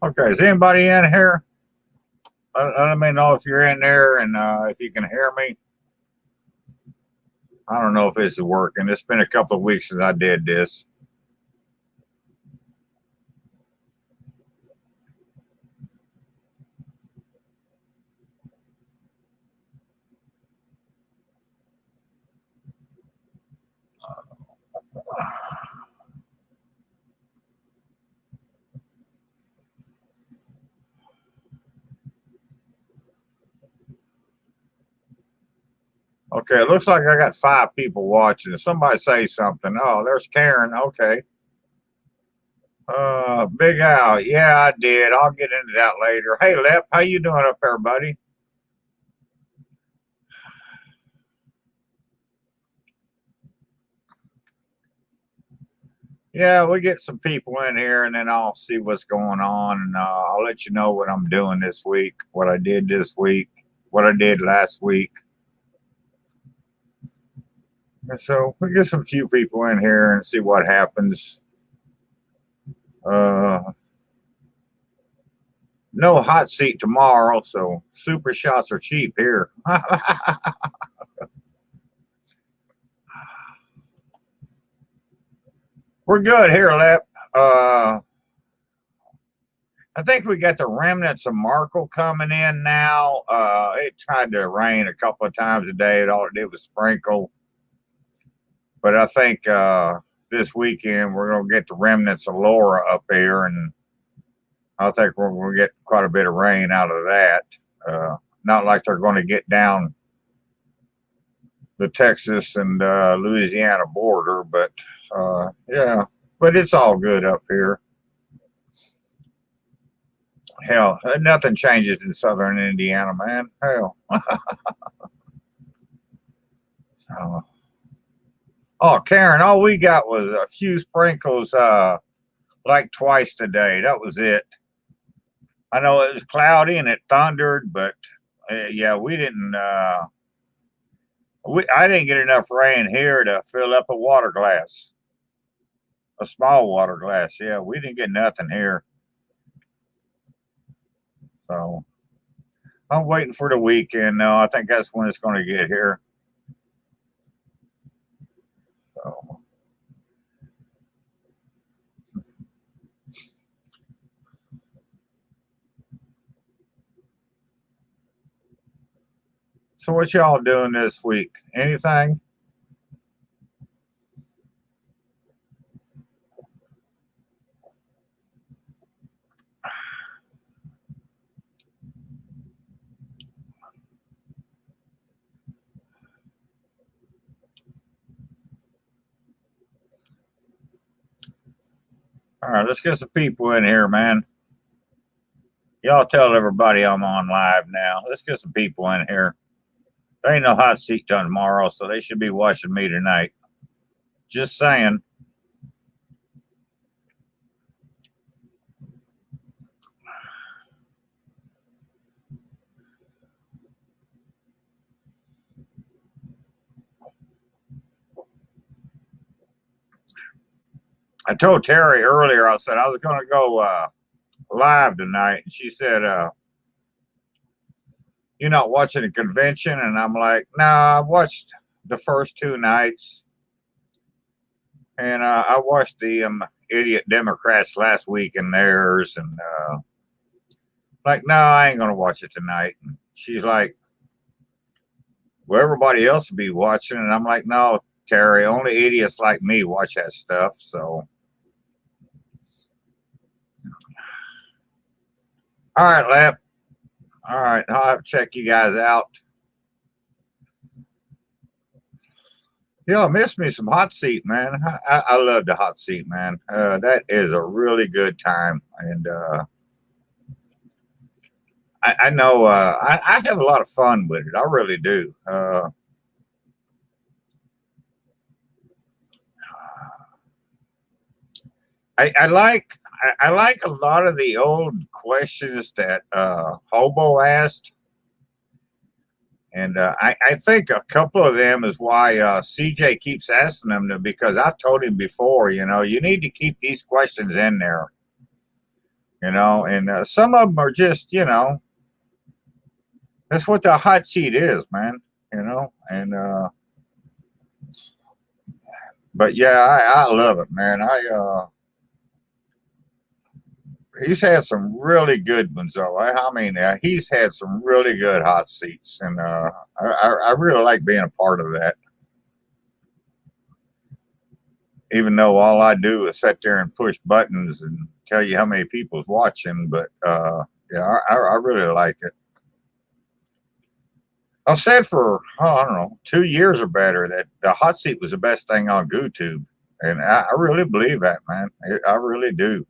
Okay, is anybody in here? Let me know if you're in there and if you can hear me. I don't know if this is working. It's been a couple of weeks since I did this. Okay, it looks like I got 5 people watching. Somebody say something. Oh, there's Karen. Okay. Big Al. Yeah, I did. I'll get into that later. Hey, Lep, how you doing up there, buddy? Yeah, we get some people in here, and then I'll see what's going on, and I'll let you know what I'm doing this week, what I did this week, what I did last week. And so we get some few people in here and see what happens. No hot seat tomorrow, so super shots are cheap here. We're good here, Lep. I think we got the remnants of Markle coming in now. It tried to rain a couple of times a day. All it did was sprinkle. But I think this weekend we're going to get the remnants of Laura up here, and I think we're going to get quite a bit of rain out of that. Not like they're going to get down the Texas and Louisiana border, but yeah, but it's all good up here. Hell, nothing changes in southern Indiana, man. Hell. So, oh, Karen, all we got was a few sprinkles like twice today. That was it. I know it was cloudy and it thundered, but yeah, we didn't. I didn't get enough rain here to fill up a water glass, a small water glass. Yeah, we didn't get nothing here. So I'm waiting for the weekend now. I think that's when it's going to get here. So. So what y'all doing this week? Anything? All right, let's get some people in here, man. Y'all tell everybody I'm on live now. Let's get some people in here. There ain't no hot seat done tomorrow, so they should be watching me tonight. Just saying. I told Terry earlier, I said I was going to go live tonight, and she said, "You're not watching a convention?" And I'm like, "Nah, I watched the first 2 nights, and I watched the idiot Democrats last week and theirs, and like, no, I ain't gonna watch it tonight." And she's like, "Well, everybody else will be watching," and I'm like, "No, Terry, only idiots like me watch that stuff." So, all right, Lap. All right, I'll have to check you guys out. Y'all miss me some hot seat, man. I love the hot seat, man. That is a really good time, and I know I have a lot of fun with it. I really do. I like a lot of the old questions that Hobo asked, and I think a couple of them is why CJ keeps asking them because I've told him before. You know, you need to keep these questions in there. you know, and some of them are just, you know, that's what the hot seat is, man, you know, and, but yeah, I love it, man. He's had some really good ones, though. I mean, he's had some really good hot seats, and I really like being a part of that. Even though all I do is sit there and push buttons and tell you how many people's watching, but yeah, I really like it. I've said for, oh, I don't know, 2 years or better that the hot seat was the best thing on YouTube, and I really believe that, man. I really do.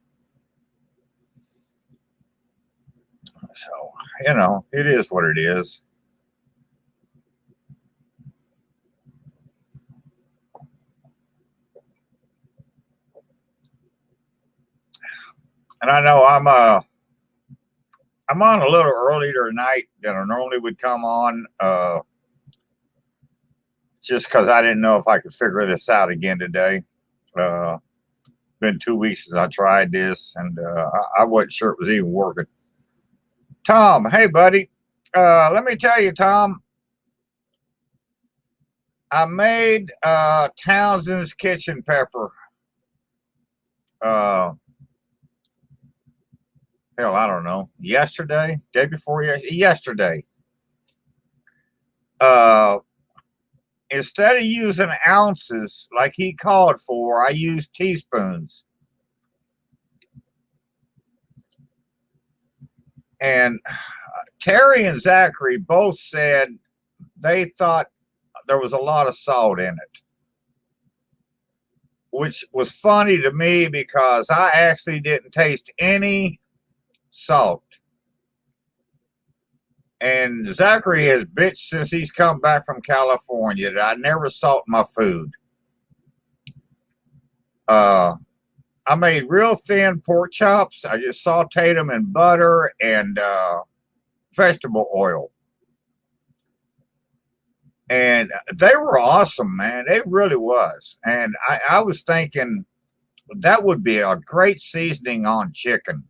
So, you know, it is what it is. And I know I'm on a little earlier tonight than I normally would come on, just because I didn't know if I could figure this out again today. Uh, been 2 weeks since I tried this, and I wasn't sure it was even working. Tom, hey buddy, let me tell you, Tom, I made Townsend's kitchen pepper. Hell, I don't know. Yesterday, day before yesterday. Instead of using ounces like he called for, I used teaspoons. And Terry and Zachary both said they thought there was a lot of salt in it, which was funny to me because I actually didn't taste any salt. And Zachary has bitched since he's come back from California that I never salt my food. I made real thin pork chops. I just sauteed them in butter and vegetable oil. And they were awesome, man. They really was. And I was thinking that would be a great seasoning on chicken.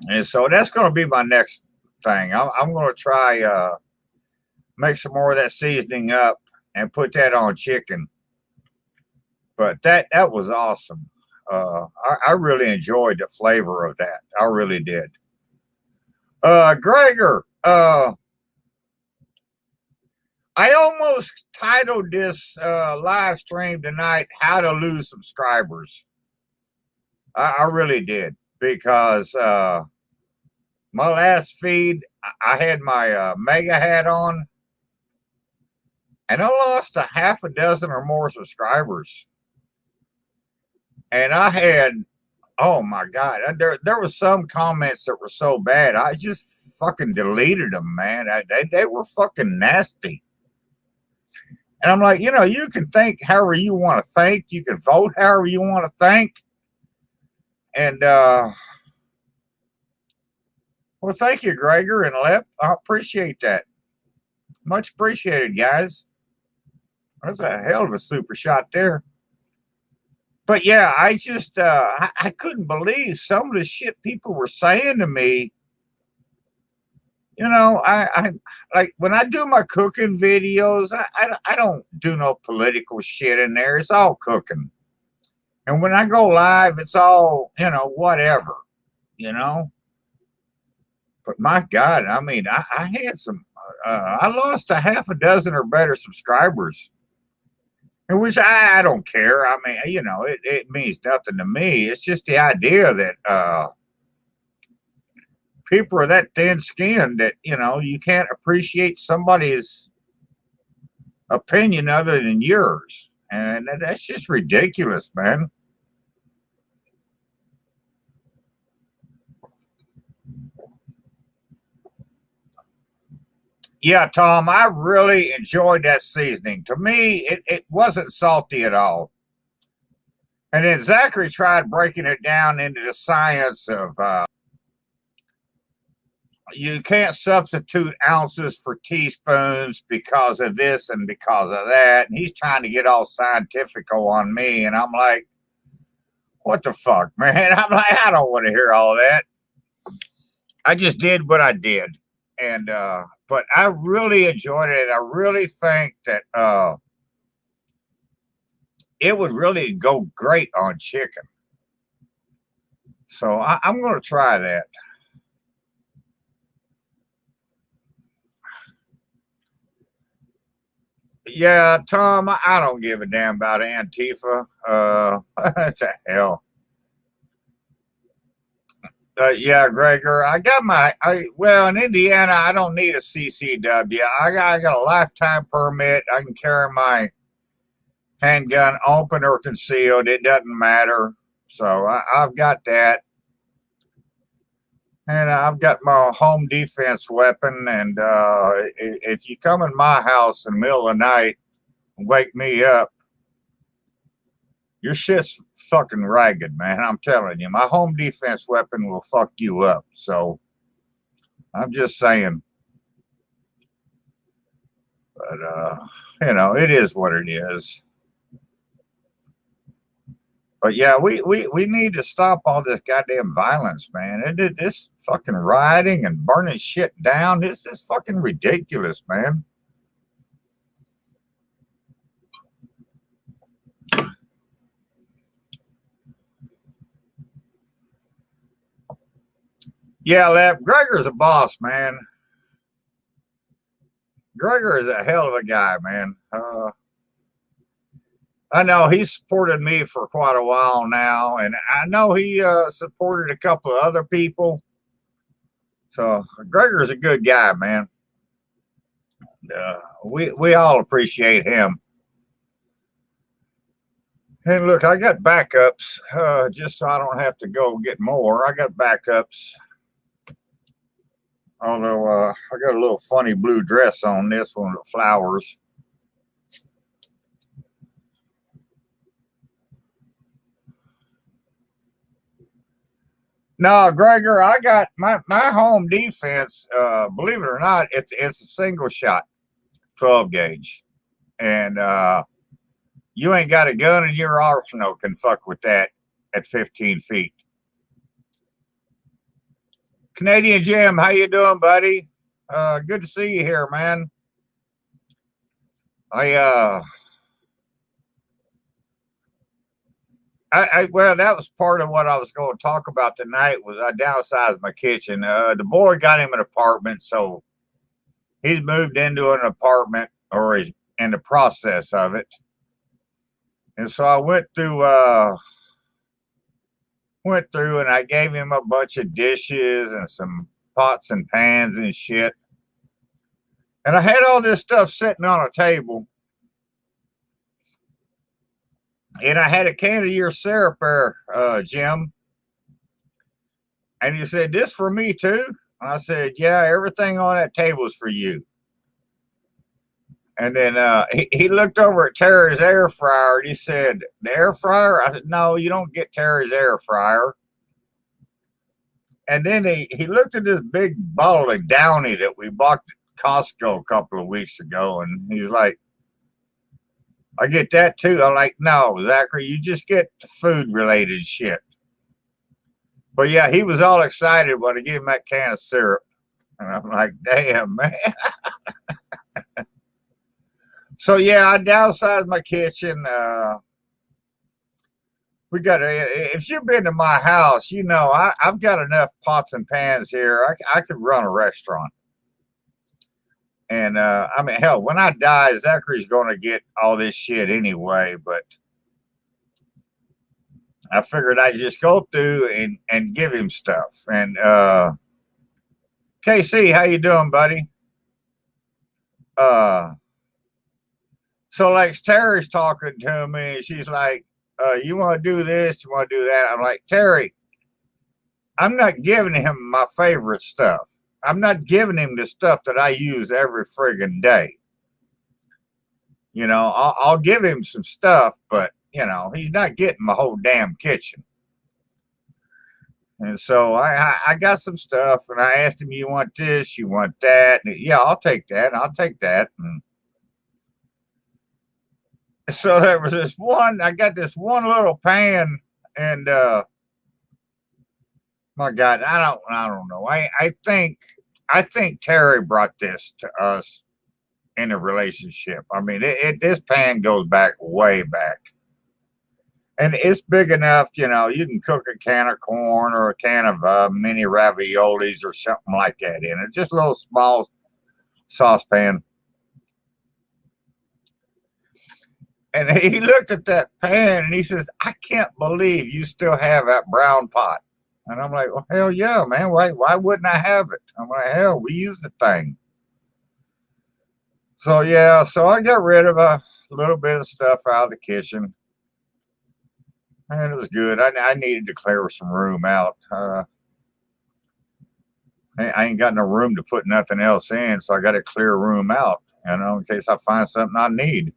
And so that's going to be my next thing. I'm going to try make some more of that seasoning up and put that on chicken. But that was awesome. I really enjoyed the flavor of that. I really did. Gregor, I almost titled this live stream tonight, How to Lose Subscribers. I really did, because my last feed, I had my mega hat on, and I lost a half a dozen or more subscribers. And I had, oh my God, there were some comments that were so bad, I just fucking deleted them, man. They were fucking nasty. And I'm like, you know, you can think however you want to think. You can vote however you want to think. And, well, thank you, Gregor and Lep. I appreciate that. Much appreciated, guys. That's a hell of a super shot there. But yeah, I just, I couldn't believe some of the shit people were saying to me. You know, I like when I do my cooking videos, I don't do no political shit in there. It's all cooking. And when I go live, it's all, you know, whatever, you know. But my God, I mean, I had some, I lost a half a dozen or better subscribers. In which I don't care. I mean, you know, it means nothing to me. It's just the idea that people are that thin-skinned that, you know, you can't appreciate somebody's opinion other than yours. And that's just ridiculous, man. Yeah, Tom, I really enjoyed that seasoning. To me, it wasn't salty at all. And then Zachary tried breaking it down into the science of you can't substitute ounces for teaspoons because of this and because of that. And he's trying to get all scientific on me. And I'm like, What the fuck, man? I'm like, I don't want to hear all that. I just did what I did. And, but I really enjoyed it. I really think that, it would really go great on chicken. So I'm going to try that. Yeah, Tom, I don't give a damn about Antifa. What the hell? Yeah, Gregor, I got well, in Indiana, I don't need a CCW. I got a lifetime permit. I can carry my handgun open or concealed. It doesn't matter. So I've got that. And I've got my home defense weapon. And if you come in my house in the middle of the night and wake me up, your shit's fucking ragged, man. I'm telling you, my home defense weapon will fuck you up. So I'm just saying. But, it is what it is. But yeah, we need to stop all this goddamn violence, man. This fucking rioting and burning shit down. This is fucking ridiculous, man. Yeah, Lab, Gregor's a boss, man. Gregor is a hell of a guy, man. I know he's supported me for quite a while now, and I know he supported a couple of other people. So Gregor's a good guy, man. We all appreciate him. And look, I got backups, just so I don't have to go get more. I got backups. Although I got a little funny blue dress on this one with flowers. No, Gregor, I got my home defense. Believe it or not, it's a single shot, 12 gauge, and you ain't got a gun in your arsenal can fuck with that at 15 feet. Canadian Jim, how you doing, buddy? Good to see you here, man. Well, that was part of what I was going to talk about tonight. Was I downsized my kitchen? The boy got him an apartment, so he's moved into an apartment, or he's in the process of it. And so I went through and I gave him a bunch of dishes and some pots and pans and shit. And I had all this stuff sitting on a table. And I had a can of your syrup there, Jim. And he said, "This for me too?" And I said, "Yeah, everything on that table is for you." And then he looked over at Terry's air fryer and he said, "The air fryer?" I said, "No, you don't get Terry's air fryer." And then he looked at this big bottle of Downy that we bought at Costco a couple of weeks ago. And he's like, "I get that too." I'm like, "No, Zachary, you just get the food related shit." But yeah, he was all excited when I gave him that can of syrup. And I'm like, damn, man. So yeah, I downsized my kitchen. We got if you've been to my house, you know I've got enough pots and pans here. I could run a restaurant. And I mean, hell, when I die, Zachary's going to get all this shit anyway. But I figured I'd just go through and give him stuff. And KC, how you doing, buddy? So like Terry's talking to me, and she's like, "You want to do this? You want to do that?" I'm like, "Terry, I'm not giving him my favorite stuff. I'm not giving him the stuff that I use every friggin' day. You know, I'll give him some stuff, but you know, he's not getting my whole damn kitchen." And so I got some stuff, and I asked him, "You want this? You want that?" And yeah, I'll take that. I'll take that. And so there was this one. I got this one little pan And my God, I don't know. I think Terry brought this to us in a relationship. I mean, this pan goes back way back. And it's big enough, you know, you can cook a can of corn or a can of mini raviolis or something like that in it. Just a little small saucepan. And he looked at that pan and he says, I can't believe you still have that brown pot. And I'm like, well, hell yeah, man. Why wouldn't I have it? I'm like, hell, we use the thing. So, yeah, so I got rid of a little bit of stuff out of the kitchen. And it was good. I needed to clear some room out. I ain't got no room to put nothing else in, so I got to clear room out, you know, in case I find something I need.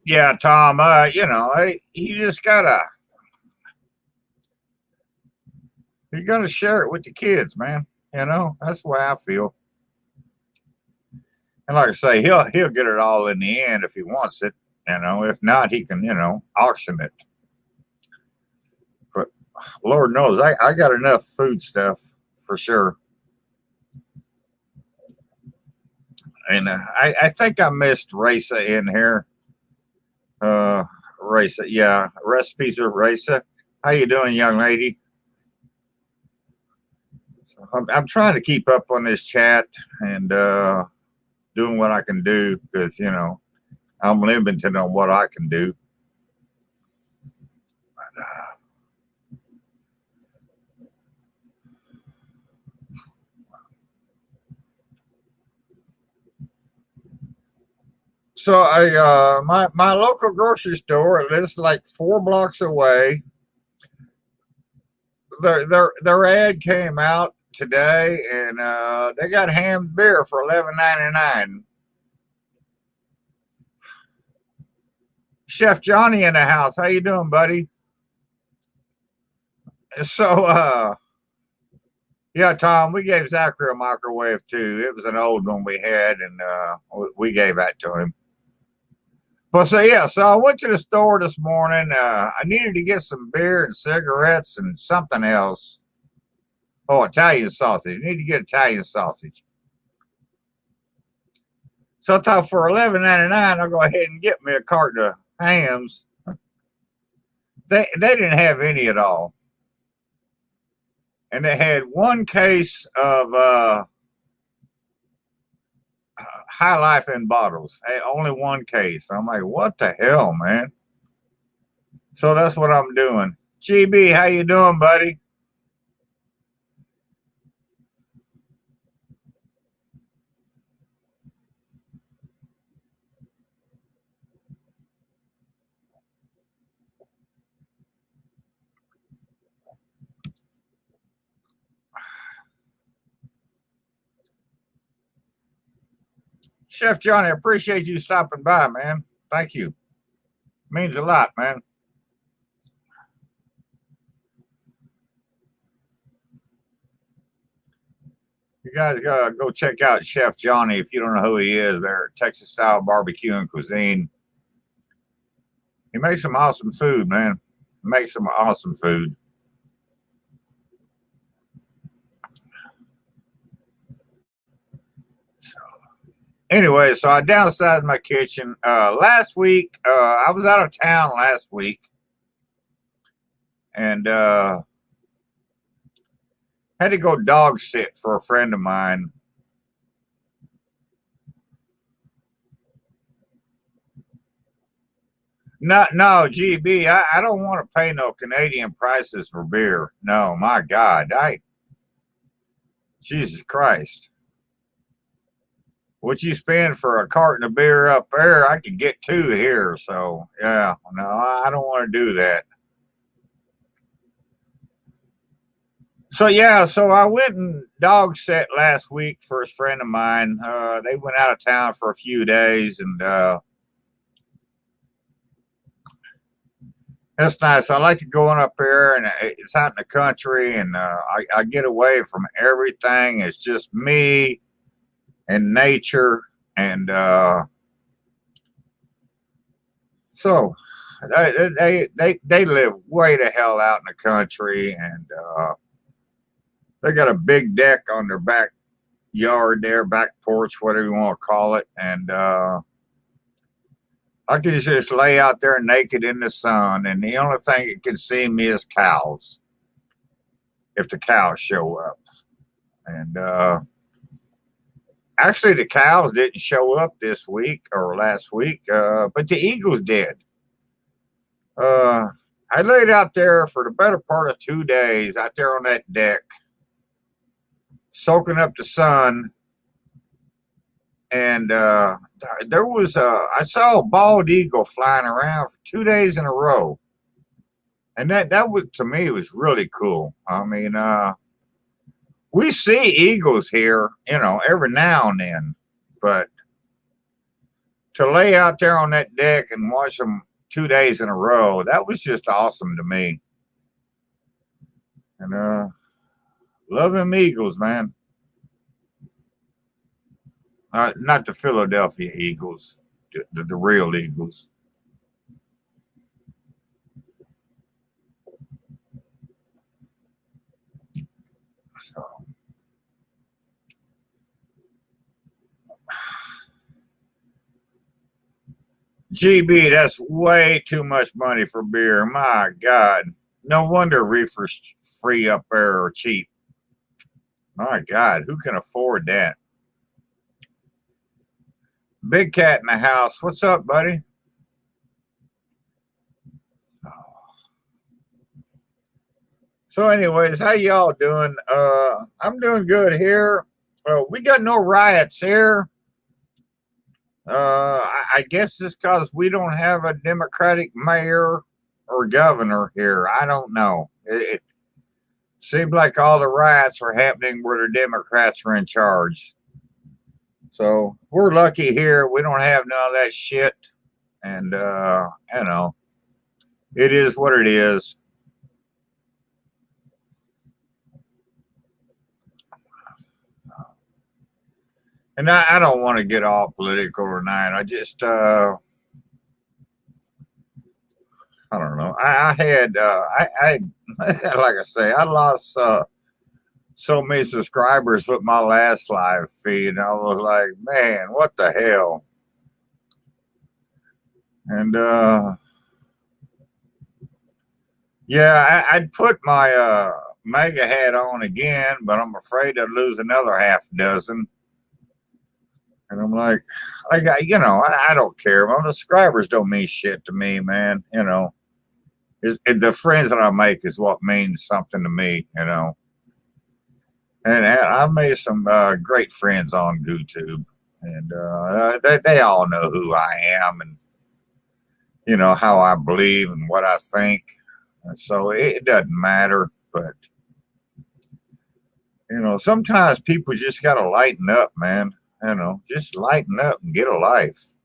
Yeah, Tom. You know, you just gotta share it with the kids, man. You know, that's the way I feel. And like I say, he'll get it all in the end if he wants it. You know, if not, he can, you know, auction it. But Lord knows, I got enough food stuff for sure. And I think I missed Raisa in here. Raisa, yeah, recipes of Raisa. How you doing, young lady? So I'm trying to keep up on this chat and doing what I can do because you know I'm limited on what I can do. But, so my local grocery store, it lives like 4 blocks away. Their ad came out today, and they got ham beer for $11.99. Chef Johnny in the house. How you doing, buddy? So yeah, Tom, we gave Zachary a microwave too. It was an old one we had, and we gave that to him. But so yeah, so I went to the store this morning. I needed to get some beer and cigarettes and something else. Oh, Italian sausage. You need to get Italian sausage. So I thought for $11.99, I'll go ahead and get me a carton of hams. They didn't have any at all, and they had one case of High Life in bottles. Hey, only one case. I'm like, what the hell, man? So that's what I'm doing. GB, how you doing, buddy? Chef Johnny, I appreciate you stopping by, man. Thank you. Means a lot, man. You guys go check out Chef Johnny if you don't know who he is. There, Texas style barbecue and cuisine. He makes some awesome food, man. Makes some awesome food. Anyway, so I downsized my kitchen. Last week, I was out of town last week, and had to go dog sit for a friend of mine. No, GB, I don't want to pay no Canadian prices for beer. No, my God, Jesus Christ. What you spend for a carton of beer up there, I could get two here. So yeah, no, I don't want to do that. So yeah, so I went and dog sat last week for a friend of mine. They went out of town for a few days, and That's nice. I like to going up there, and it's out in the country, and I get away from everything. It's just me and nature, and so they live way the hell out in the country, and they got a big deck on their backyard there, back porch, whatever you want to call it, and I can just lay out there naked in the sun, and the only thing that can see me is cows if the cows show up. And actually, the cows didn't show up this week or last week, but the eagles did. I laid out there for the better part of 2 days out there on that deck, soaking up the sun. And there was I saw a bald eagle flying around for 2 days in a row, and that was, to me, was really cool. I mean, we see eagles here, every now and then, but to lay out there on that deck and watch them 2 days in a row, that was just awesome to me. And love them eagles, man. Not the Philadelphia Eagles, the real Eagles. So, GB, that's way too much money for beer. My God. No wonder reefer's free up there or cheap. My God, who can afford that? Big Cat in the house. What's up, buddy? So, anyways, how y'all doing? I'm doing good here. We got no riots here. I guess it's because we don't have a Democratic mayor or governor here. I don't know. It seems like all the riots are happening where the Democrats are in charge. So we're lucky here. We don't have none of that shit. And, it is what it is. And I don't want to get all political tonight. I just, I don't know. I had, like I say, I lost so many subscribers with my last live feed. And I was like, man, what the hell? And yeah, I'd put my mega hat on again, but I'm afraid I'd lose another half dozen. And I'm like, I don't care. My subscribers don't mean shit to me, man. The friends that I make is what means something to me. And I've made some great friends on YouTube, and they all know who I am, and how I believe and what I think. And so it doesn't matter, but sometimes people just gotta lighten up, man. Just lighten up and get a life.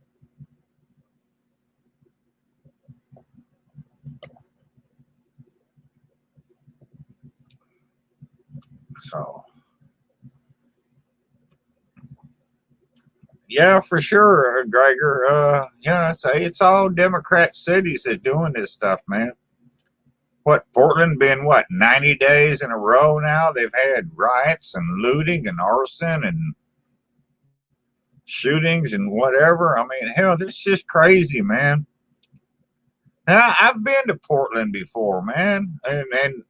So, yeah, for sure, Gregor. Yeah, it's all Democrat cities that doing this stuff, man. What, Portland been, 90 days in a row now? They've had riots and looting and arson and shootings and whatever. I mean, hell, this is just crazy, man. Now, I've been to Portland before, man, and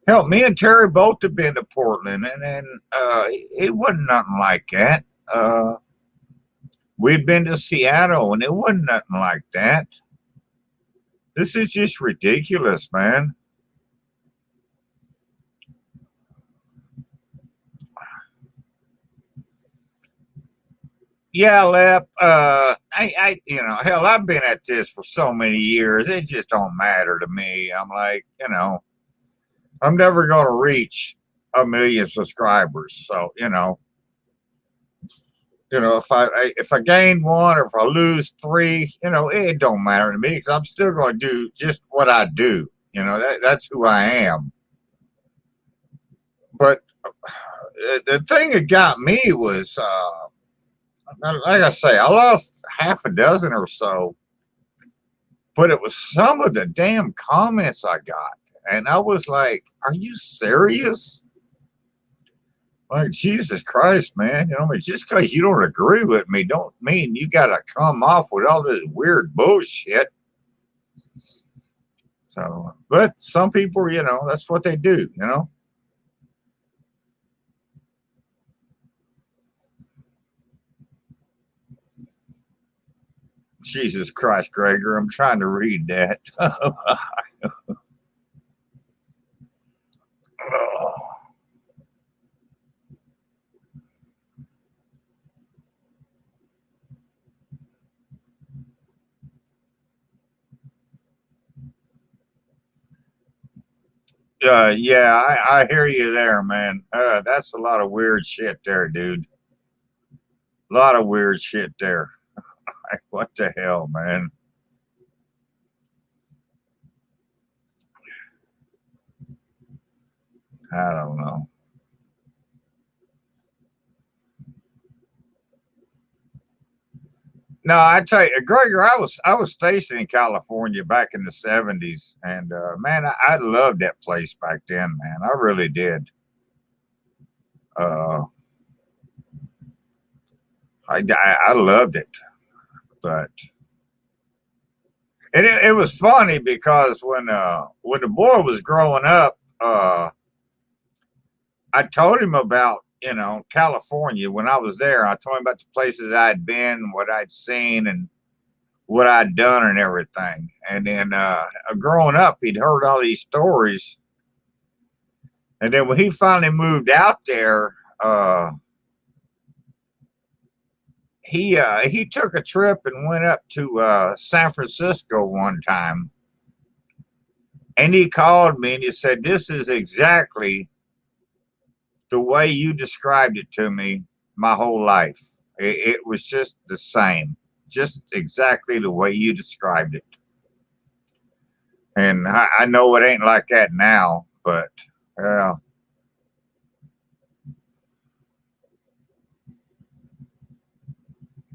hell, me and Terry both have been to Portland, and it wasn't nothing like that. We'd been to Seattle, and it wasn't nothing like that. This is just ridiculous, man. Yeah, Lep. Hell, I've been at this for so many years. It just don't matter to me. I'm like, I'm never going to reach 1 million subscribers. So, If I gain one or if I lose three, it don't matter to me because I'm still going to do just what I do. That's who I am. But the thing that got me was, like I say, I lost half a dozen or so, but it was some of the damn comments I got, and I was like, "Are you serious?" Like, Jesus Christ, man. Just because you don't agree with me don't mean you got to come off with all this weird bullshit. So, but some people, that's what they do. Jesus Christ, Gregor, I'm trying to read that. Yeah, I hear you there, man. That's a lot of weird shit there, dude. A lot of weird shit there. Like, what the hell, man? I don't know. No, I tell you, Gregor, I was stationed in California back in the '70s, and man, I loved that place back then, man. I really did. Uh, I loved it, but it was funny because when the boy was growing up, I told him about California when I was there. I told him about the places I'd been, what I'd seen, and what I'd done, and everything. And then growing up, he'd heard all these stories. And then when he finally moved out there, he took a trip and went up to San Francisco one time. And he called me and he said, "This is exactly the way you described it to me my whole life. It was just the same, just exactly the way you described it." And I know it ain't like that now, but uh,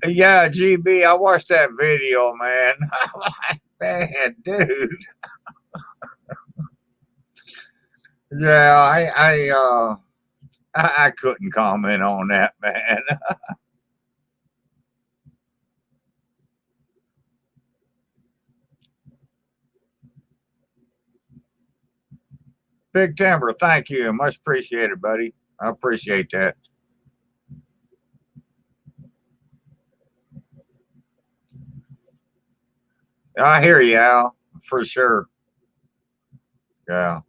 yeah, GB, I watched that video, man. I'm like, man, dude. Yeah, I couldn't comment on that, man. Big Timber, thank you. Much appreciated, buddy. I appreciate that. I hear you, Al, for sure. Yeah.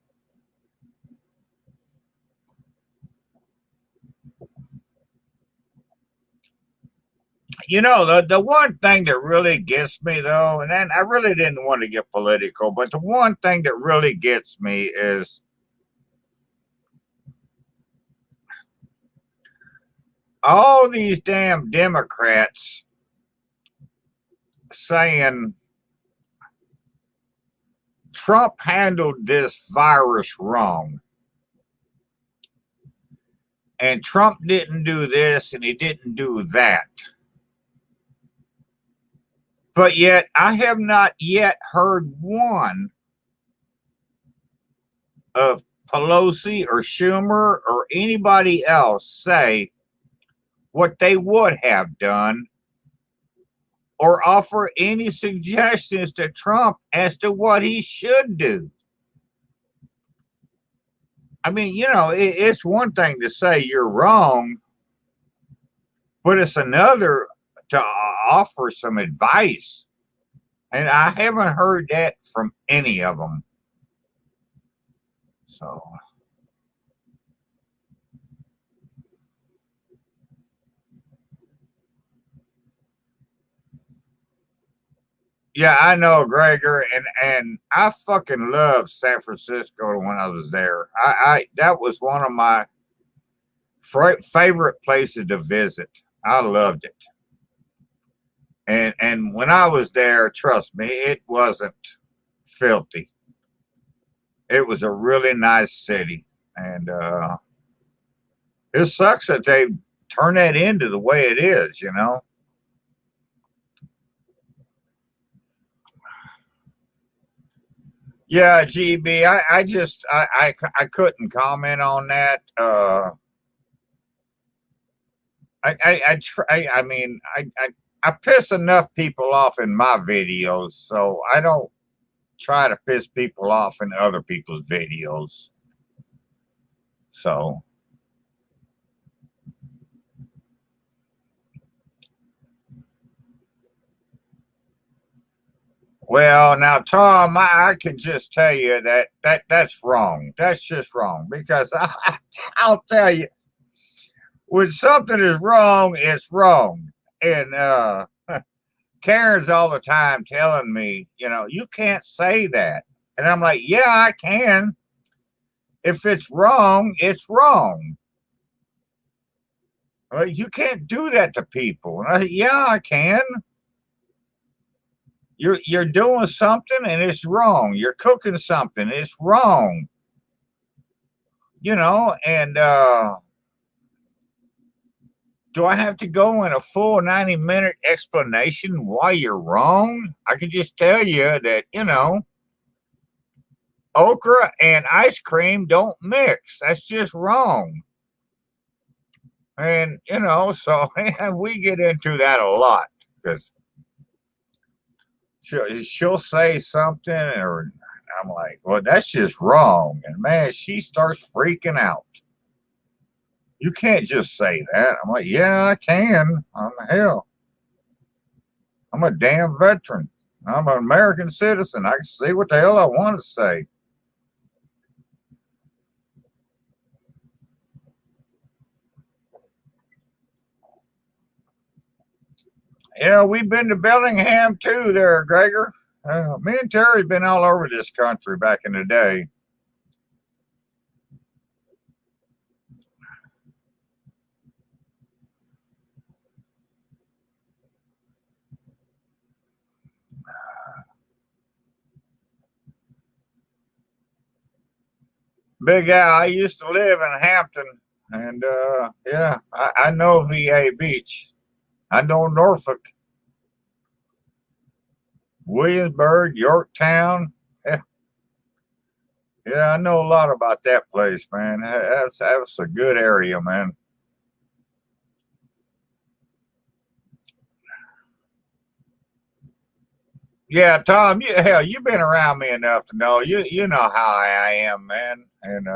The one thing that really gets me though, and then I really didn't want to get political, but the one thing that really gets me is all these damn Democrats saying Trump handled this virus wrong. And Trump didn't do this and he didn't do that. But yet, I have not yet heard one of Pelosi or Schumer or anybody else say what they would have done or offer any suggestions to Trump as to what he should do. I mean, it's one thing to say you're wrong, but it's another to offer some advice. And I haven't heard that from any of them. So, yeah, I know, Gregor, and I fucking love San Francisco when I was there. I that was one of my favorite places to visit. I loved it. And when I was there, trust me, it wasn't filthy. It was a really nice city, and it sucks that they turn that into the way it is. You know. Yeah, GB. I just I couldn't comment on that. I mean I piss enough people off in my videos, so I don't try to piss people off in other people's videos. So, well, now, Tom, I can just tell you that's wrong. That's just wrong because I'll tell you when something is wrong, it's wrong. And Karen's all the time telling me, you can't say that. And I'm like, yeah, I can. If it's wrong, it's wrong. You can't do that to people. And yeah, I can. You're doing something and it's wrong. You're cooking something, it's wrong. And do I have to go in a full 90-minute explanation why you're wrong? I can just tell you that, okra and ice cream don't mix. That's just wrong. And, so we get into that a lot because she'll say something, or I'm like, well, that's just wrong. And man, she starts freaking out. You can't just say that. I'm like, yeah, I can. Hell, I'm a damn veteran. I'm an American citizen. I can say what the hell I want to say. Yeah, we've been to Bellingham too, there, Gregor. Me and Terry been all over this country back in the day. Big Al, I used to live in Hampton, and yeah, I know VA Beach. I know Norfolk, Williamsburg, Yorktown. Yeah, yeah, I know a lot about that place, man. That's a good area, man. Yeah, Tom, hell, you've been around me enough to know you know how I am, man. And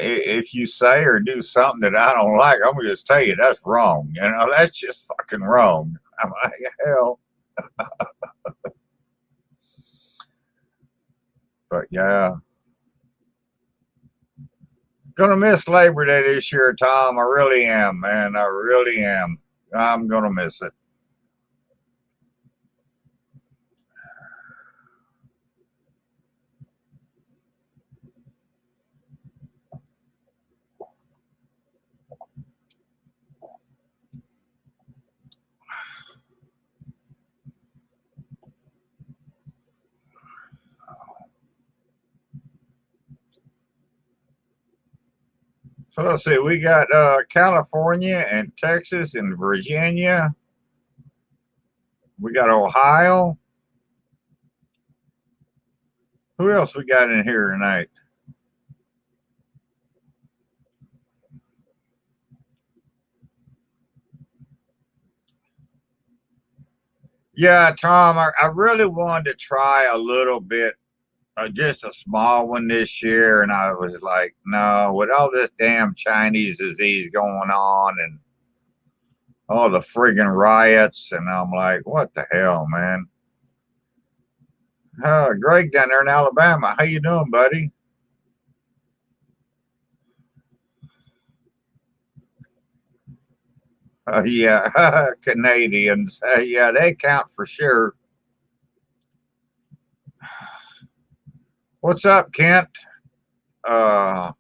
if you say or do something that I don't like, I'm gonna just tell you that's wrong. That's just fucking wrong. I'm like, hell, but yeah, gonna miss Labor Day this year, Tom. I really am, man. I really am. I'm gonna miss it. So let's see. We got California and Texas and Virginia. We got Ohio. Who else we got in here tonight? Yeah, Tom, I really wanted to try a little bit, just a small one this year. And I was like, no, with all this damn Chinese disease going on and all the friggin' riots. And I'm like, what the hell, man? Greg down there in Alabama. How you doing, buddy? Yeah, Canadians. Yeah, they count for sure. What's up, Kent? Uh,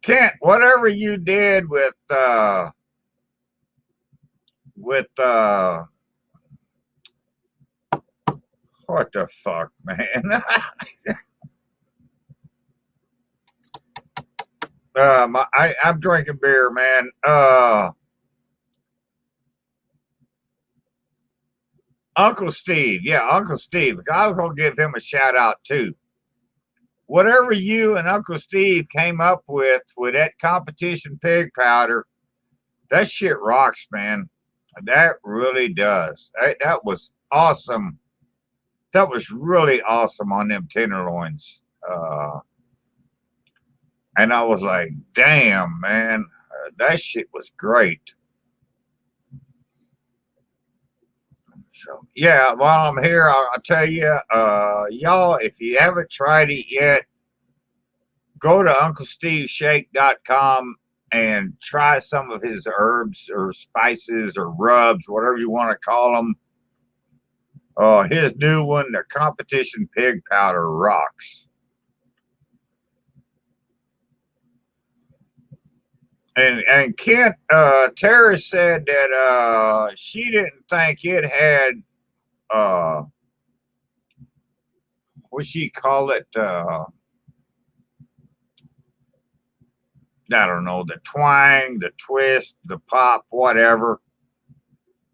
Kent, whatever you did with what the fuck, man? I'm drinking beer, man. Uncle Steve, yeah, Uncle Steve. I was gonna give him a shout out too. Whatever you and Uncle Steve came up with that competition pig powder, that shit rocks, man. That really does. That was awesome. That was really awesome on them tenderloins. And I was like, damn, man, that shit was great. So, yeah, while I'm here, I'll tell you, y'all, if you haven't tried it yet, go to UncleSteveShake.com and try some of his herbs or spices or rubs, whatever you want to call them. His new one, the competition pig powder, rocks. And Kent, Tara said that she didn't think it had what she call it, I don't know, the twang, the twist, the pop, whatever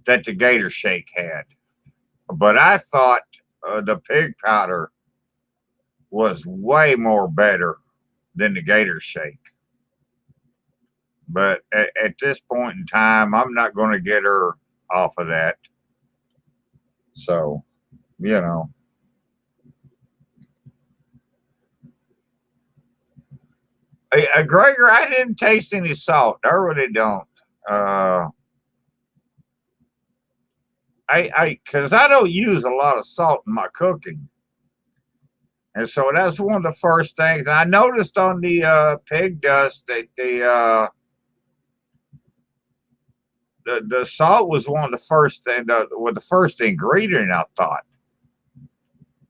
that the Gator Shake had. But I thought the pig powder was way more better than the Gator Shake. But at this point in time, I'm not going to get her off of that. So, you know. Gregor, I didn't taste any salt. I really don't. Because I don't use a lot of salt in my cooking. And so that's one of the first things. And I noticed on the pig dust that the salt was one of the first thing, the first ingredient, I thought.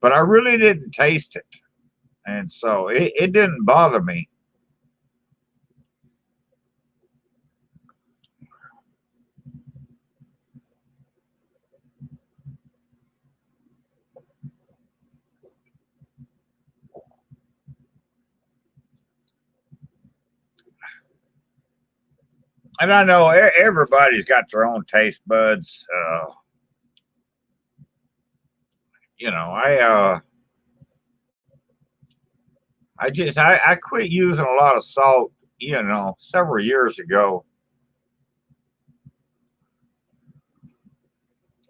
But I really didn't taste it. And so it didn't bother me. And I know everybody's got their own taste buds. You know, I quit using a lot of salt, you know, several years ago.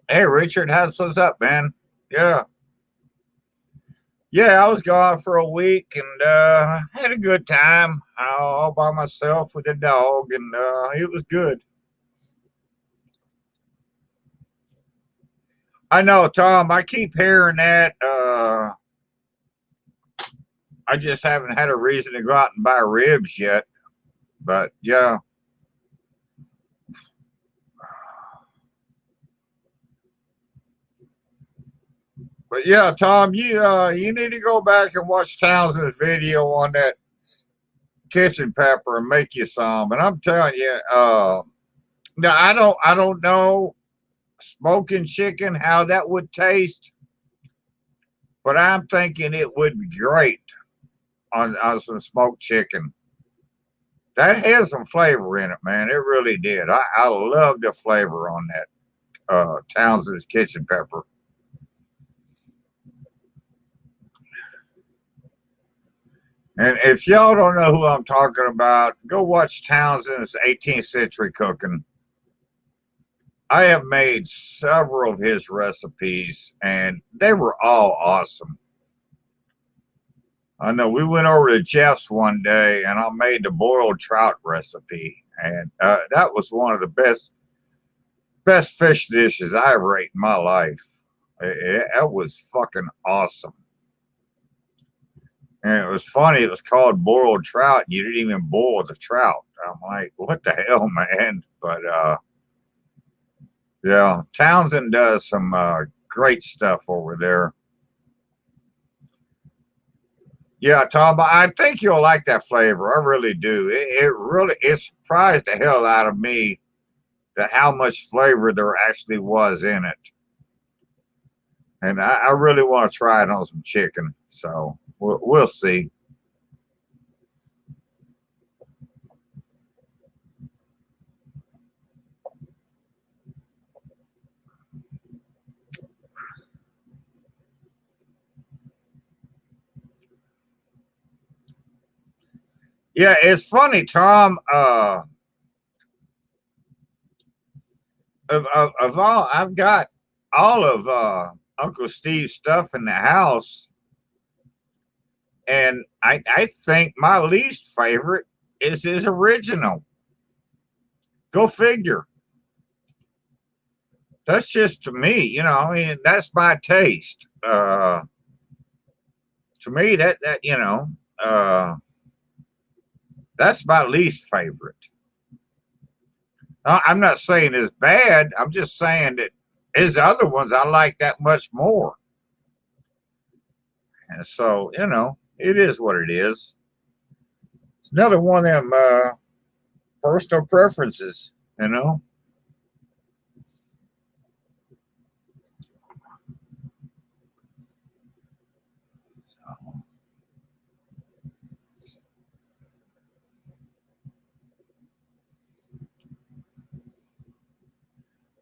Hey, Richard, what's up, man? Yeah. Yeah, I was gone for a week and had a good time all by myself with the dog, and it was good. I know, Tom. I keep hearing that. I just haven't had a reason to go out and buy ribs yet. But yeah. But yeah, Tom, you need to go back and watch Townsend's video on that kitchen pepper and make you some. And I'm telling you, now I don't know smoking chicken how that would taste, but I'm thinking it would be great on some smoked chicken. That has some flavor in it, man. It really did. I love the flavor on that Townsend's kitchen pepper. And if y'all don't know who I'm talking about, go watch Townsend's 18th Century Cooking. I have made several of his recipes, and they were all awesome. I know we went over to Jeff's one day, and I made the boiled trout recipe, and that was one of the best fish dishes I ever ate in my life. That was fucking awesome. And it was funny. It was called boiled trout, and you didn't even boil the trout. I'm like, what the hell, man? But yeah, Townsend does some great stuff over there. Yeah, Tom, I think you'll like that flavor. I really do. It surprised the hell out of me that how much flavor there actually was in it. And I really want to try it on some chicken. So we'll see. Yeah, it's funny, Tom. Of all, I've got all of Uncle Steve's stuff in the house, and I think my least favorite is his original. Go figure. That's just to me, I mean, that's my taste. To me, uh, that's my least favorite. I'm not saying it's bad. I'm just saying that his other ones I like that much more. And so, it is what it is. It's another one of them personal preferences, you know.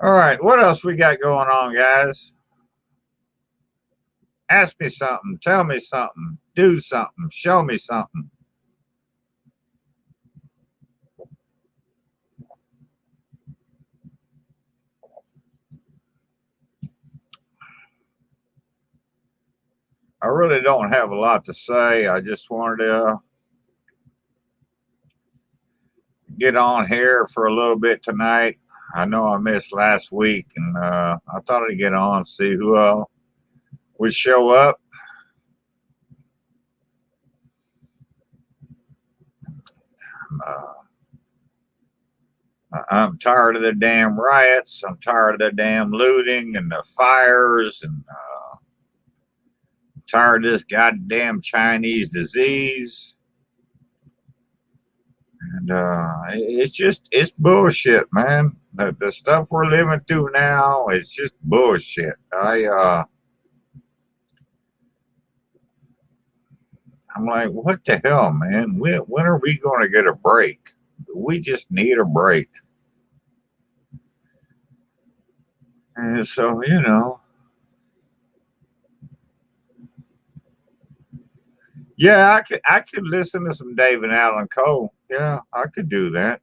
All right, what else we got going on, guys? Ask me something, tell me something, do something, show me something. I really don't have a lot to say. I just wanted to get on here for a little bit tonight. I know I missed last week, and I thought I'd get on, see who would show up. Uh, I'm tired of the damn riots. I'm tired of the damn looting and the fires, and tired of this goddamn Chinese disease. And it's bullshit, man. The stuff we're living through now, it's just bullshit. I'm like, what the hell, man? When are we going to get a break? We just need a break. And so, yeah, I could listen to some David Allen Coe. Yeah, I could do that.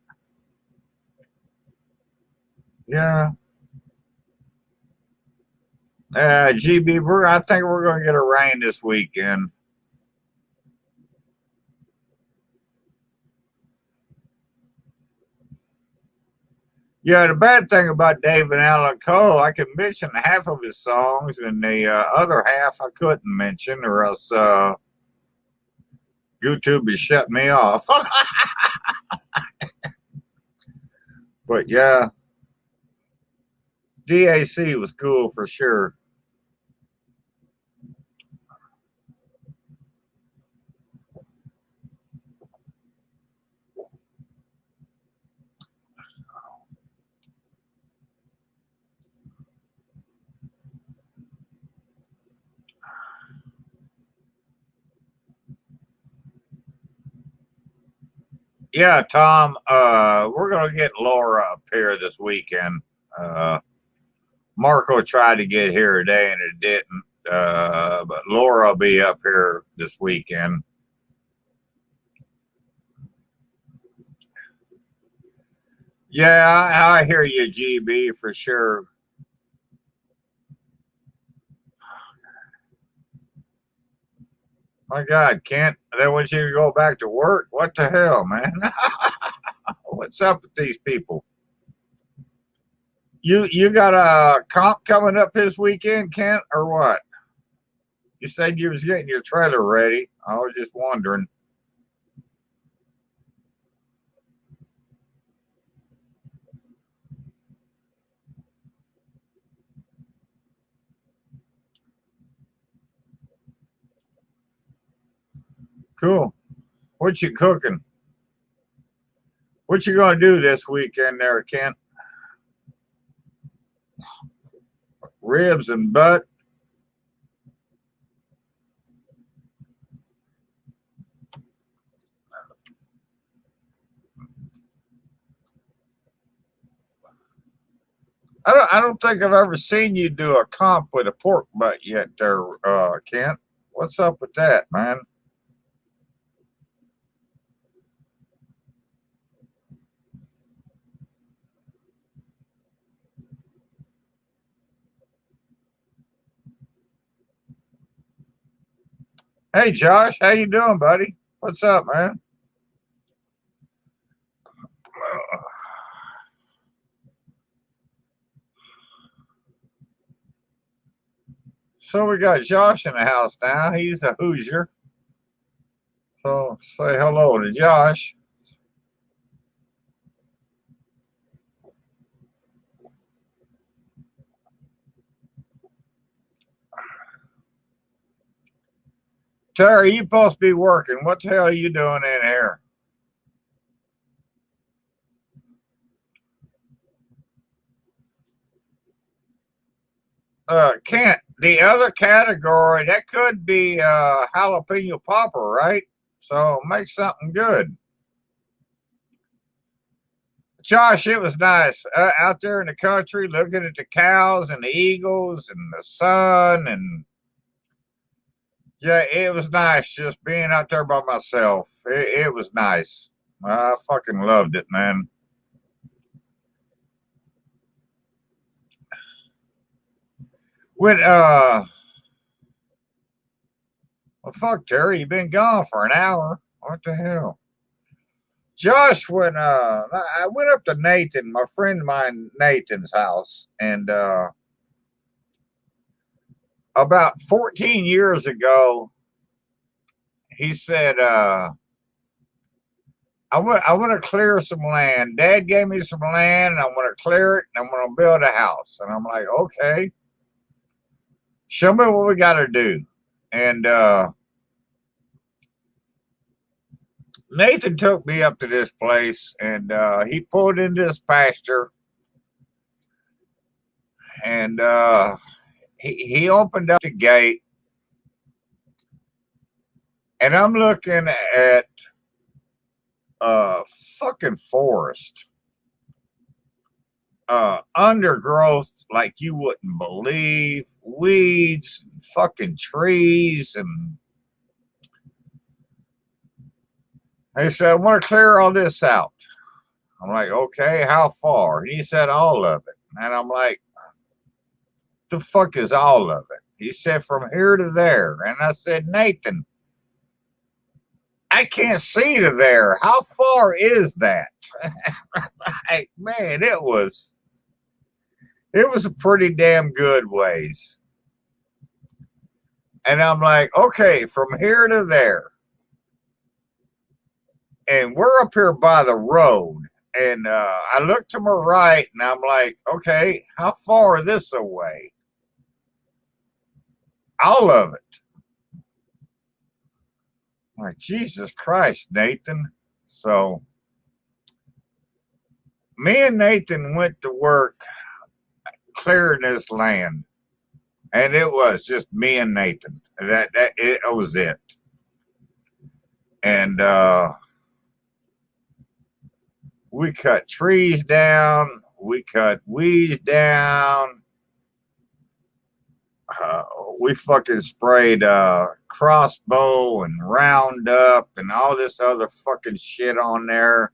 Yeah. GB, I think we're going to get a rain this weekend. Yeah, the bad thing about David Allen Coe, I can mention half of his songs, and the other half I couldn't mention, or else YouTube would shut me off. But yeah, DAC was cool for sure. Yeah, Tom, we're gonna get Laura up here this weekend. Marco tried to get here today and it didn't. But Laura will be up here this weekend. Yeah, I hear you, GB, for sure. My God, Kent, they want you to go back to work. What the hell, man? What's up with these people? You got a comp coming up this weekend, Kent, or what? You said you was getting your trailer ready. I was just wondering. Cool. What you cooking? What you gonna do this weekend there, Kent? Ribs and butt? I don't think I've ever seen you do a comp with a pork butt yet there, Kent. What's up with that, man? Hey Josh, how you doing, buddy? What's up, man? So we got Josh in the house now. He's a Hoosier. So say hello to Josh. Terry, you supposed to be working. What the hell are you doing in here? Kent, the other category, that could be jalapeno popper, right? So make something good. Josh, it was nice out there in the country looking at the cows and the eagles and the sun. And yeah, it was nice just being out there by myself. It was nice. I fucking loved it, man. When, well, fuck, Terry, you've been gone for an hour. What the hell? Josh, when I went up to Nathan, my friend of mine, Nathan's house, and about 14 years ago, he said, I want to clear some land. Dad gave me some land, and I want to clear it, and I'm going to build a house. And I'm like, okay, show me what we got to do. And Nathan took me up to this place, and he pulled into this pasture, and he opened up the gate, and I'm looking at a fucking forest, undergrowth like you wouldn't believe, weeds, fucking trees, and he said, I want to clear all this out. I'm like, okay, how far? And he said, all of it. And I'm like, the fuck is all of it? He said, from here to there. And I said, Nathan, I can't see to there. How far is that? Like, man, it was a pretty damn good ways. And I'm like, okay, from here to there. And we're up here by the road. And I look to my right and I'm like, okay, how far this away? All of it. I'm like, Jesus Christ, Nathan. So me and Nathan went to work clearing this land. And it was just me and Nathan. That it was it. And we cut trees down, we cut weeds down. We fucking sprayed crossbow and Roundup and all this other fucking shit on there.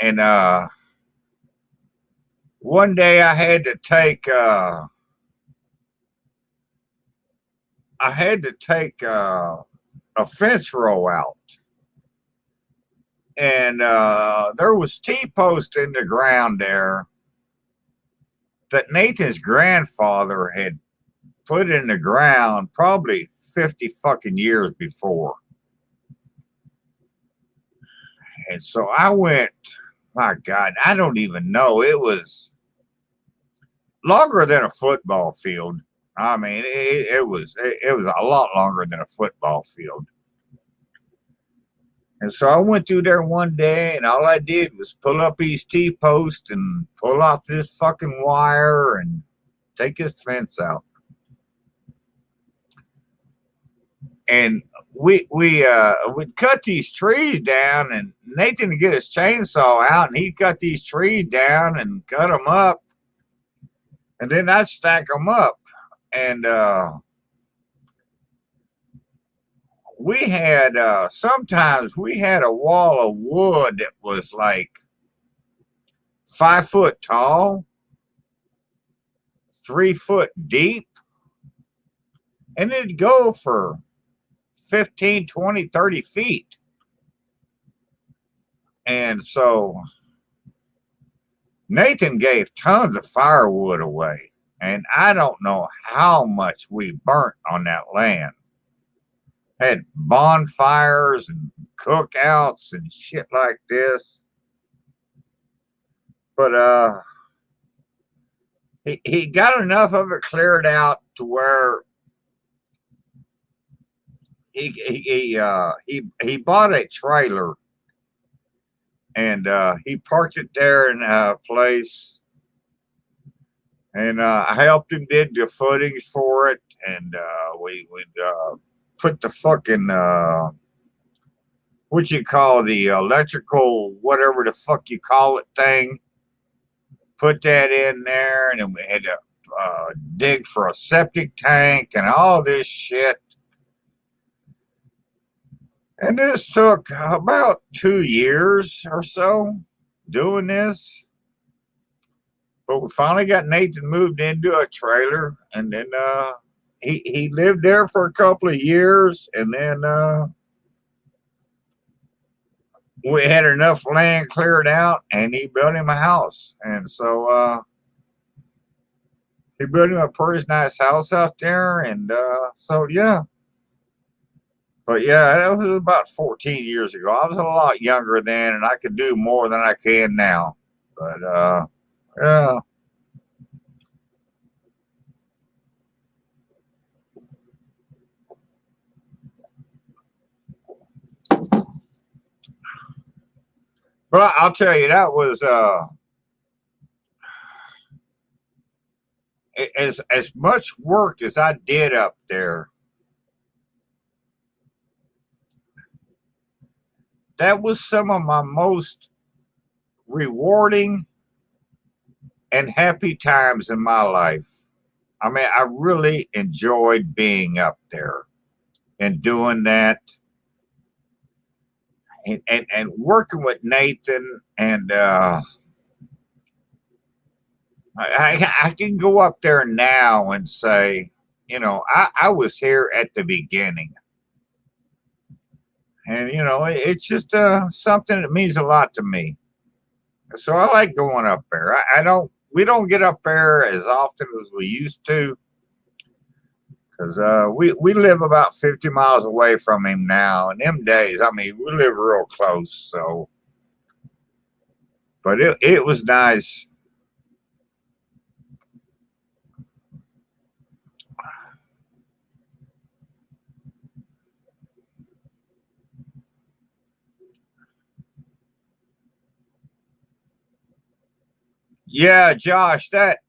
And one day I had to take a fence row out. And there was T-post in the ground there that Nathan's grandfather had put in the ground probably 50 fucking years before. And so I went, my God, I don't even know. It was longer than a football field. I mean, it was a lot longer than a football field. And so I went through there one day, and all I did was pull up his T-post and pull off this fucking wire and take his fence out. And we'd cut these trees down, and Nathan would get his chainsaw out, and he'd cut these trees down and cut them up, and then I'd stack them up. And we had sometimes we had a wall of wood that was like 5 foot tall, 3 foot deep, and it'd go for 15, 20, 30 feet. And so Nathan gave tons of firewood away, and I don't know how much we burnt on that land. Had bonfires and cookouts and shit like this. But he got enough of it cleared out to where he bought a trailer, and he parked it there in a place, and I helped him did the footings for it, and we would put the fucking what you call the electrical whatever the fuck you call it thing, put that in there, and then we had to dig for a septic tank and all this shit. And this took about 2 years or so doing this. But we finally got Nathan moved into a trailer, and then he lived there for a couple of years, and then we had enough land cleared out, and he built him a house. And so he built him a pretty nice house out there, and so yeah. But yeah, that was about 14 years ago. I was a lot younger then, and I could do more than I can now. But yeah. But I'll tell you, that was as much work as I did up there. That was some of my most rewarding and happy times in my life. I mean, I really enjoyed being up there and doing that, and working with Nathan. And I can go up there now and say, you know, I was here at the beginning. And, you know, it's just something that means a lot to me. So I like going up there. We don't get up there as often as we used to, because we live about 50 miles away from him now. And them days, I mean, we live real close. So, but it was nice. Yeah, Josh, that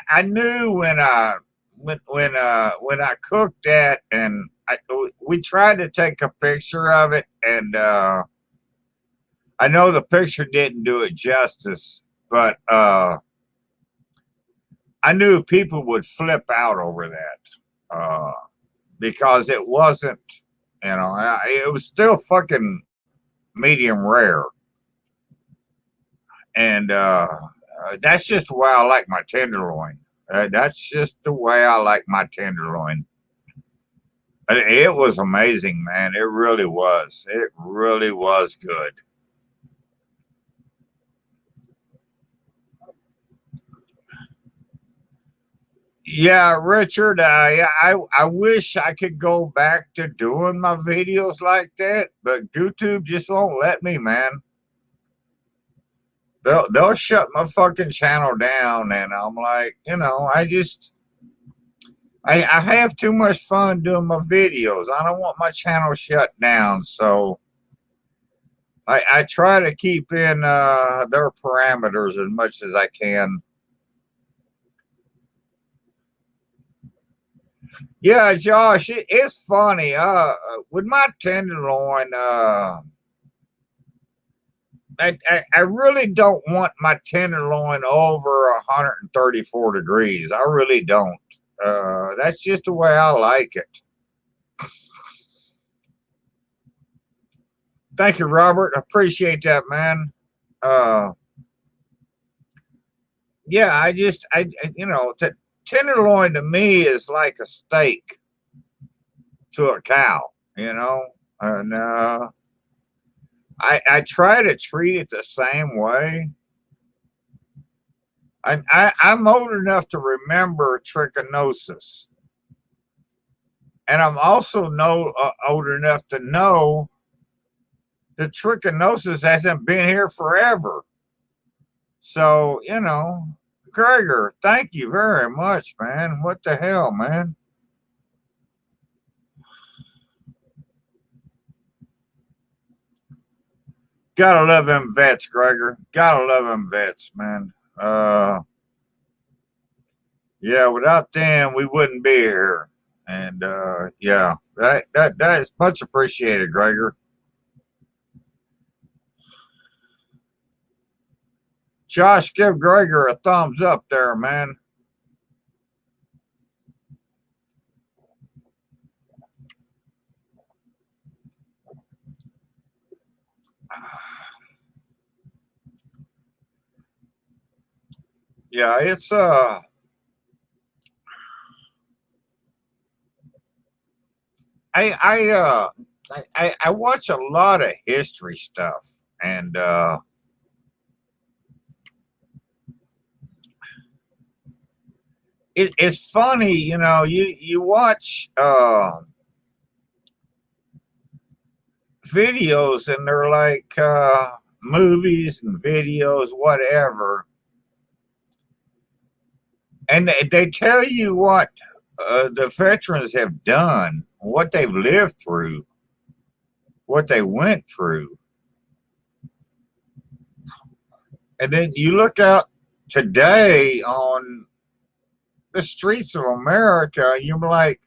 I knew when I cooked that, and we tried to take a picture of it, and I know the picture didn't do it justice, but I knew people would flip out over that because it wasn't, you know, it was still fucking medium rare. And that's just the way I like my tenderloin. That's just the way I like my tenderloin. It was amazing, man. It really was. It really was good. Yeah, Richard, I wish I could go back to doing my videos like that, but YouTube just won't let me, man. They'll shut my fucking channel down, and I'm like, you know, I just I have too much fun doing my videos. I don't want my channel shut down, so I try to keep in their parameters as much as I can. Yeah, Josh, it's funny. With my tenderloin, I really don't want my tenderloin over 134 degrees. I really don't. That's just the way I like it. Thank you, Robert. I appreciate that, man. Uh, yeah, you know, tenderloin to me is like a steak to a cow, you know, and I try to treat it the same way. I'm old enough to remember trichinosis, and I'm also old enough to know that trichinosis hasn't been here forever. So, you know, Gregor, thank you very much, man. What the hell, man? Gotta love them vets, Gregor. Gotta love them vets, man. Yeah, without them, we wouldn't be here. And yeah, that is much appreciated, Gregor. Josh, give Gregor a thumbs up there, man. Yeah, it's I I watch a lot of history stuff, and it's funny, you know. You watch videos, and they're like movies and videos, whatever, and they tell you what the veterans have done, what they've lived through, what they went through. And then you look out today on the streets of America, you're like,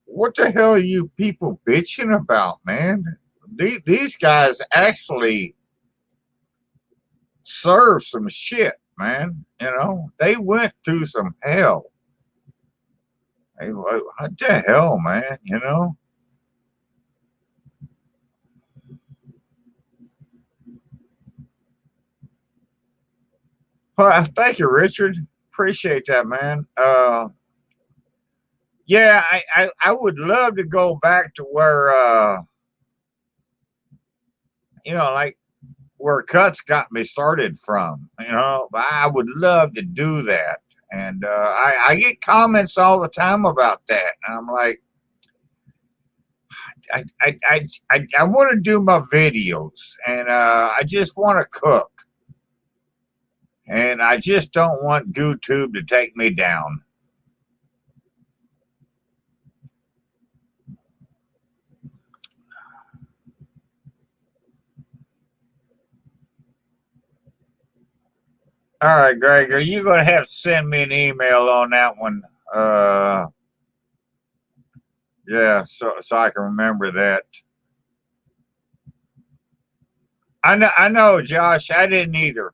what the hell are you people bitching about, man? These guys actually serve some shit, man. You know, they went through some hell. Hey, what the hell, man? You know? Well, thank you, Richard. Appreciate that, man. Yeah, I would love to go back to where, you know, like where Cuts got me started from. You know, I would love to do that. And I get comments all the time about that. And I'm like, I want to do my videos, and I just want to cook. And I just don't want YouTube to take me down. All right, Greg, are you going to have to send me an email on that one? Yeah, so I can remember that. I know, Josh. I didn't either.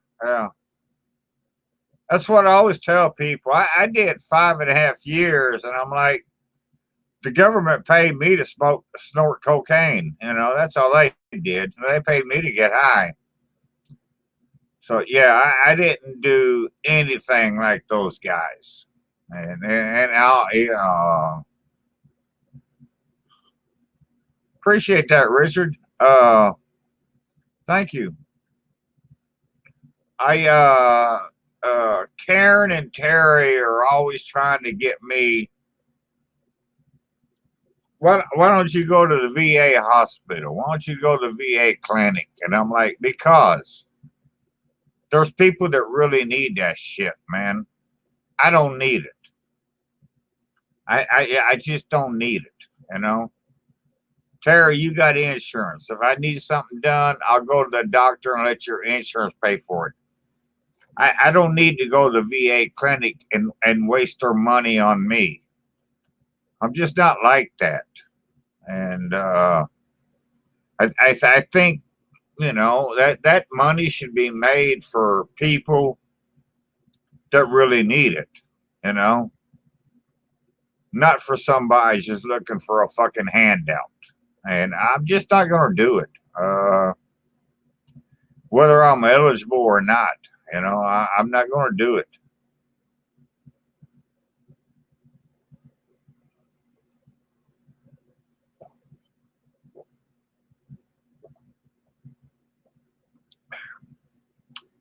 That's what I always tell people. I did 5.5 years, and I'm like, the government paid me to snort cocaine. You know, that's all they did. They paid me to get high. So yeah, I didn't do anything like those guys. And I'll, you know, appreciate that, Richard. Thank you. Karen and Terry are always trying to get me. Why don't you go to the VA hospital? Why don't you go to the VA clinic? And I'm like, because there's people that really need that shit, man. I don't need it. I just don't need it, you know. Terry, you got insurance. If I need something done, I'll go to the doctor and let your insurance pay for it. I don't need to go to the VA clinic and waste their money on me. I'm just not like that. And I think, that money should be made for people that really need it, you know, not for somebody just looking for a fucking handout. And I'm just not going to do it, whether I'm eligible or not. I'm not going to do it.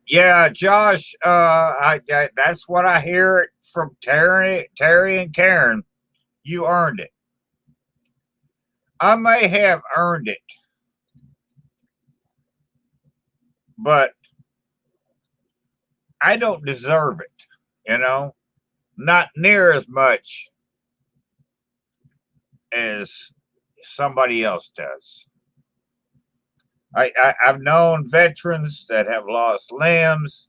Yeah, Josh, that's what I hear from Terry and Karen. You earned it. I may have earned it, but I don't deserve it, you know, not near as much as somebody else does. I've known veterans that have lost limbs,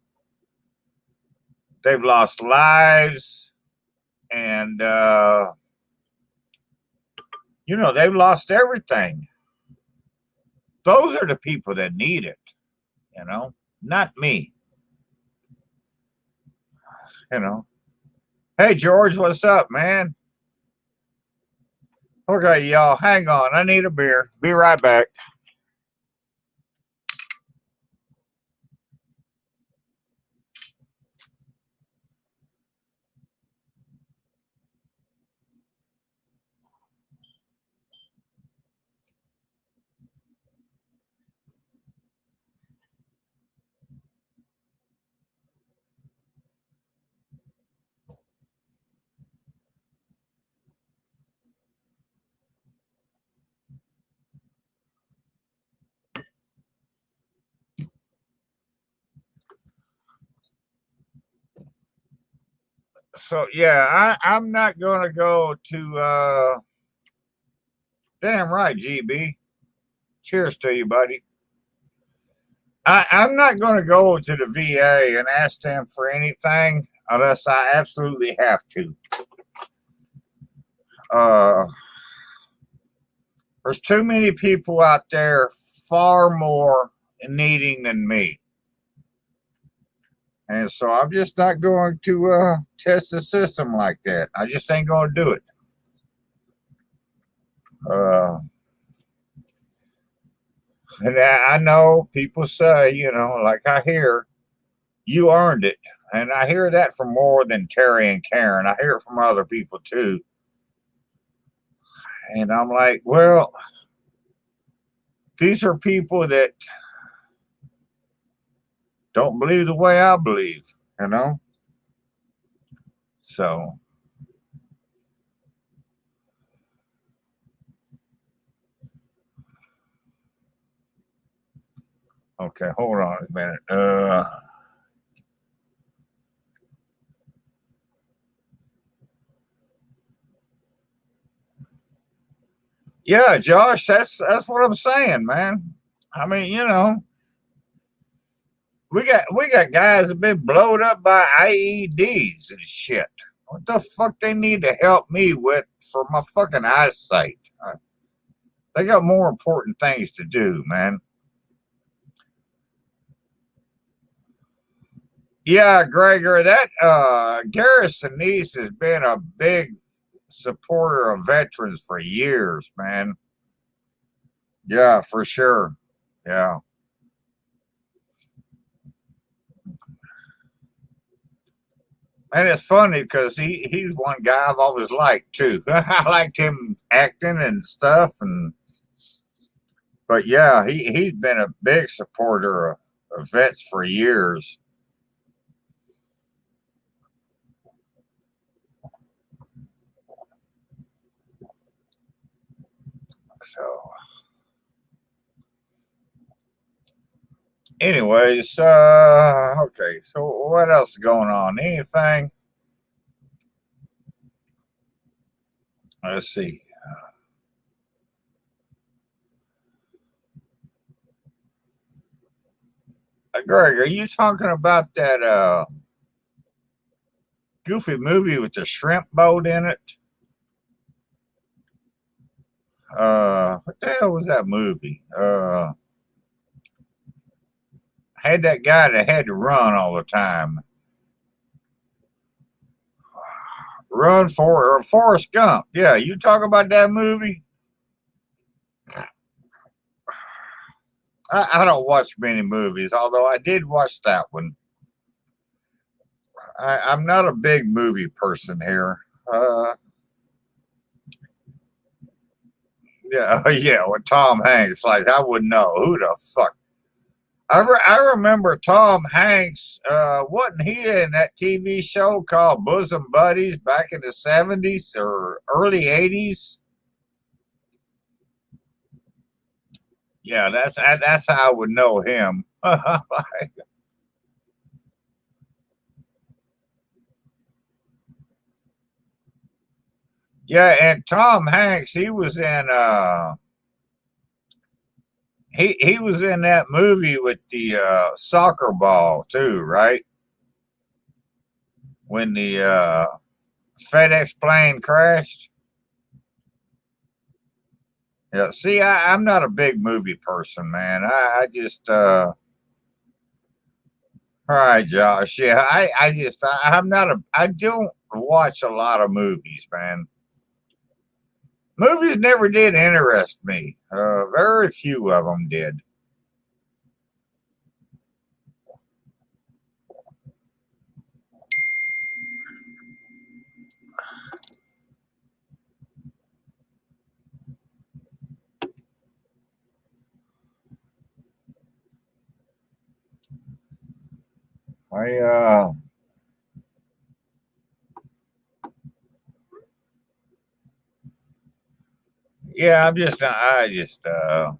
they've lost lives, and, they've lost everything. Those are the people that need it, not me, you know. Hey, George, what's up, man? Okay, y'all, hang on. I need a beer. Be right back. So yeah, I'm not gonna go to damn right, GB. Cheers to you, buddy. I'm not gonna go to the VA and ask them for anything unless I absolutely have to. Uh there's too many people out there far more needing than me. And so I'm just not going to test the system like that. I just ain't gonna do it. Uh And I know people say, like I hear, you earned it. And I hear that from more than Terry and Karen. I hear it from other people too. And I'm like, well, these are people that don't believe the way I believe, you know? So, okay, hold on a minute. Yeah, Josh, that's what I'm saying, man. I mean, we got guys that been blowed up by IEDs and shit. What the fuck they need to help me with for my fucking eyesight? They got more important things to do, man. Yeah, Gregor, that Garrison East has been a big supporter of veterans for years, man. Yeah, for sure. Yeah. And it's funny because he's one guy I've always liked too. I liked him acting and stuff, and but yeah, he's been a big supporter of vets for years. So, anyways, okay. So what else is going on? Anything? Let's see. Greg, are you talking about that goofy movie with the shrimp boat in it? What the hell was that movie? Had that guy that had to run all the time. Run for or Forrest Gump. Yeah, you talk about that movie? I don't watch many movies, although I did watch that one. I'm not a big movie person here. Yeah, yeah, with Tom Hanks, like I wouldn't know who the fuck. I remember Tom Hanks. Wasn't he in that TV show called Bosom Buddies back in the '70s or early '80s? Yeah, that's how I would know him. Yeah, and Tom Hanks, he was in that movie with the soccer ball too, right? When the FedEx plane crashed. Yeah, see, I'm not a big movie person, man. I just all right, Josh. Yeah, I'm not a I don't watch a lot of movies, man. Movies never did interest me. Very few of them did. I yeah, I just I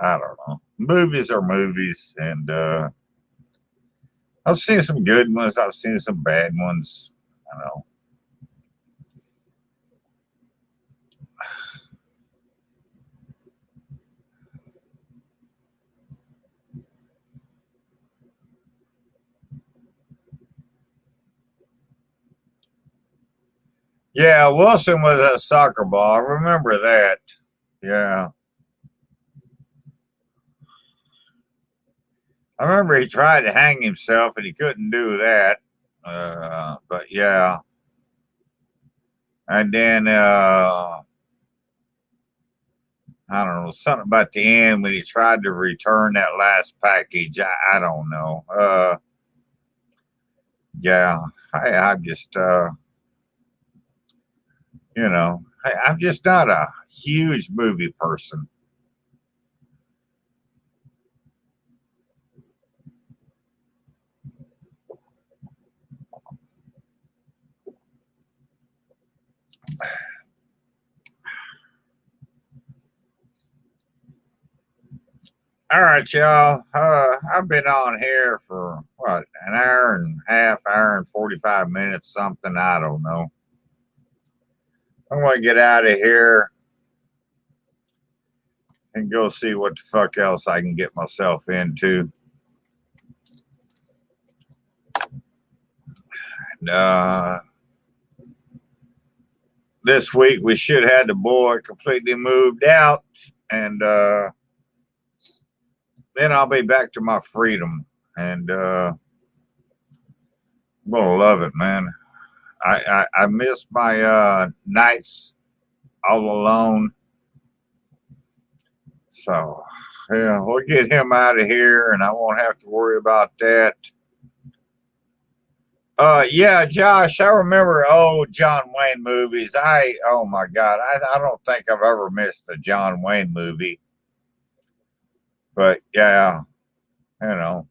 don't know. Movies are movies, and I've seen some good ones. I've seen some bad ones. You know. Yeah, Wilson was a soccer ball. I remember that. Yeah, I remember he tried to hang himself, and he couldn't do that. But yeah, and then I don't know something about the end when he tried to return that last package. I don't know. Yeah, I'm just I'm just not a huge movie person. All right, y'all. I've been on here for what, an hour and a half, hour and 45 minutes, something. I don't know. I want to get out of here and go see what the fuck else I can get myself into. And, this week we should have the boy completely moved out, and then I'll be back to my freedom, and I'm gonna love it, man. I miss my nights all alone. So yeah, we'll get him out of here, and I won't have to worry about that. Yeah, Josh, I remember old John Wayne movies. Oh my God, I don't think I've ever missed a John Wayne movie. But yeah, you know.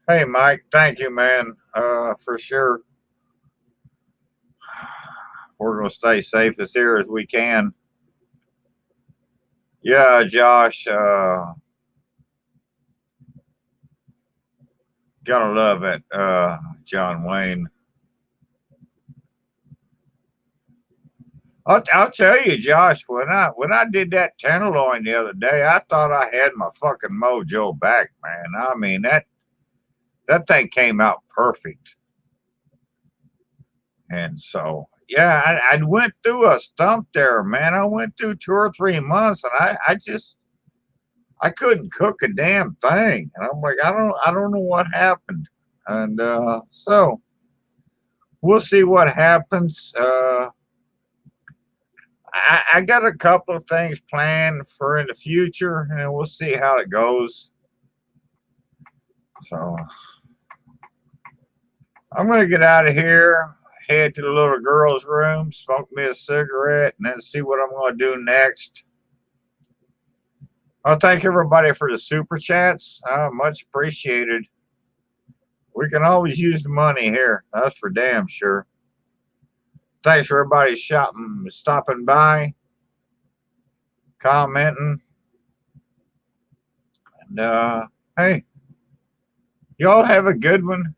Hey, Mike, thank you, man. For sure. We're gonna stay safe as here as we can. Yeah, Josh, gotta love it. John Wayne. I'll tell you, Josh, when I did that tenderloin the other day, I thought I had my fucking mojo back, man. I mean that thing came out perfect. And so, yeah, I went through a stump there, man. I went through 2 or 3 months, and I couldn't cook a damn thing. And I'm like, I don't know what happened. And so we'll see what happens. I got a couple of things planned for in the future, and we'll see how it goes. So I'm gonna get out of here, head to the little girl's room, smoke me a cigarette, and then see what I'm gonna do next. I'll thank everybody for the super chats. Much appreciated. We can always use the money here. That's for damn sure. Thanks for everybody stopping by, commenting, and hey, y'all have a good one.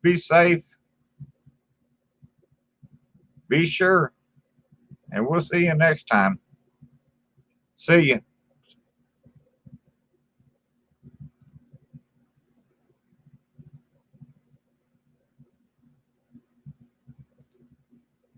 Be safe. Be sure. And we'll see you next time. See you.